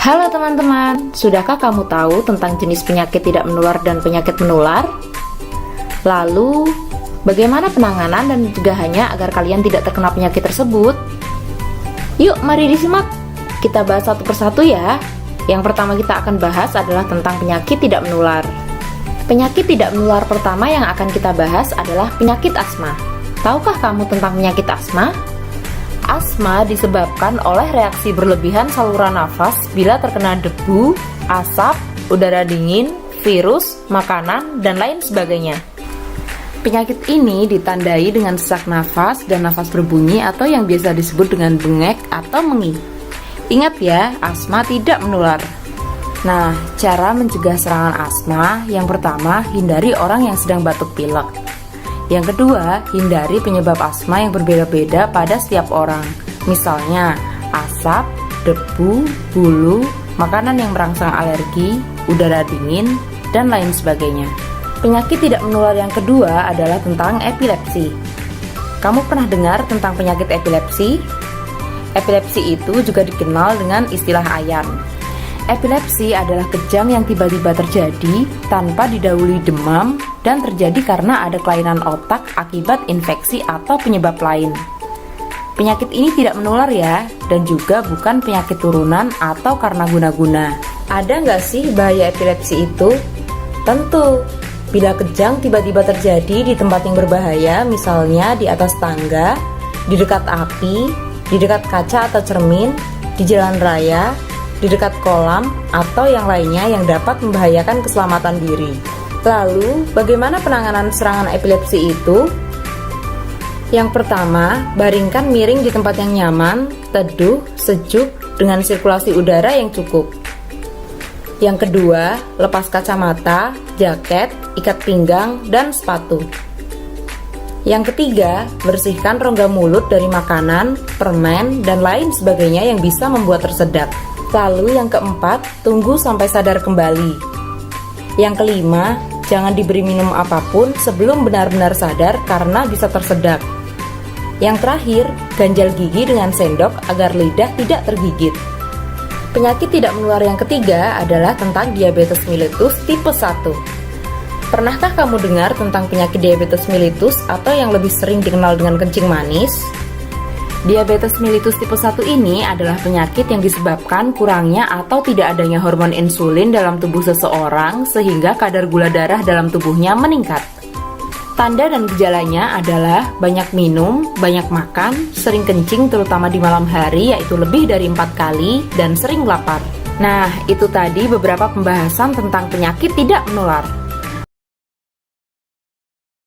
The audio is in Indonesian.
Halo teman-teman, sudahkah kamu tahu tentang jenis penyakit tidak menular dan penyakit menular? Lalu, bagaimana penanganan dan pencegahannya agar kalian tidak terkena penyakit tersebut? Yuk, mari disimak. Kita bahas satu persatu ya. Yang pertama kita akan bahas adalah tentang penyakit tidak menular. Penyakit tidak menular pertama yang akan kita bahas adalah penyakit asma. Tahukah kamu tentang penyakit asma? Asma disebabkan oleh reaksi berlebihan saluran nafas bila terkena debu, asap, udara dingin, virus, makanan, dan lain sebagainya. Penyakit ini ditandai dengan sesak nafas dan nafas berbunyi atau yang biasa disebut dengan bengek atau mengih. Ingat ya, asma tidak menular. Nah, cara mencegah serangan asma, yang pertama, hindari orang yang sedang batuk pilek. Yang kedua, hindari penyebab asma yang berbeda-beda pada setiap orang. Misalnya, asap, debu, bulu, makanan yang merangsang alergi, udara dingin, dan lain sebagainya. Penyakit tidak menular yang kedua adalah tentang epilepsi. Kamu pernah dengar tentang penyakit epilepsi? Epilepsi itu juga dikenal dengan istilah ayan. Epilepsi adalah kejang yang tiba-tiba terjadi tanpa didahului demam dan terjadi karena ada kelainan otak akibat infeksi atau penyebab lain. Penyakit ini tidak menular ya, dan juga bukan penyakit turunan atau karena guna-guna. Ada nggak sih bahaya epilepsi itu? Tentu, bila kejang tiba-tiba terjadi di tempat yang berbahaya, misalnya di atas tangga, di dekat api, di dekat kaca atau cermin, di jalan raya, di dekat kolam, atau yang lainnya yang dapat membahayakan keselamatan diri. Lalu, bagaimana penanganan serangan epilepsi itu? Yang pertama, baringkan miring di tempat yang nyaman, teduh, sejuk, dengan sirkulasi udara yang cukup. Yang kedua, lepas kacamata, jaket, ikat pinggang, dan sepatu. Yang ketiga, bersihkan rongga mulut dari makanan, permen, dan lain sebagainya yang bisa membuat tersedak. Lalu yang keempat, tunggu sampai sadar kembali. Yang kelima, jangan diberi minum apapun sebelum benar-benar sadar karena bisa tersedak. Yang terakhir, ganjal gigi dengan sendok agar lidah tidak tergigit. Penyakit tidak menular yang ketiga adalah tentang diabetes mellitus tipe 1. Pernahkah kamu dengar tentang penyakit diabetes mellitus atau yang lebih sering dikenal dengan kencing manis? Diabetes mellitus tipe 1 ini adalah penyakit yang disebabkan kurangnya atau tidak adanya hormon insulin dalam tubuh seseorang sehingga kadar gula darah dalam tubuhnya meningkat. Tanda dan gejalanya adalah banyak minum, banyak makan, sering kencing terutama di malam hari yaitu lebih dari 4 kali, dan sering lapar. Nah, itu tadi beberapa pembahasan tentang penyakit tidak menular.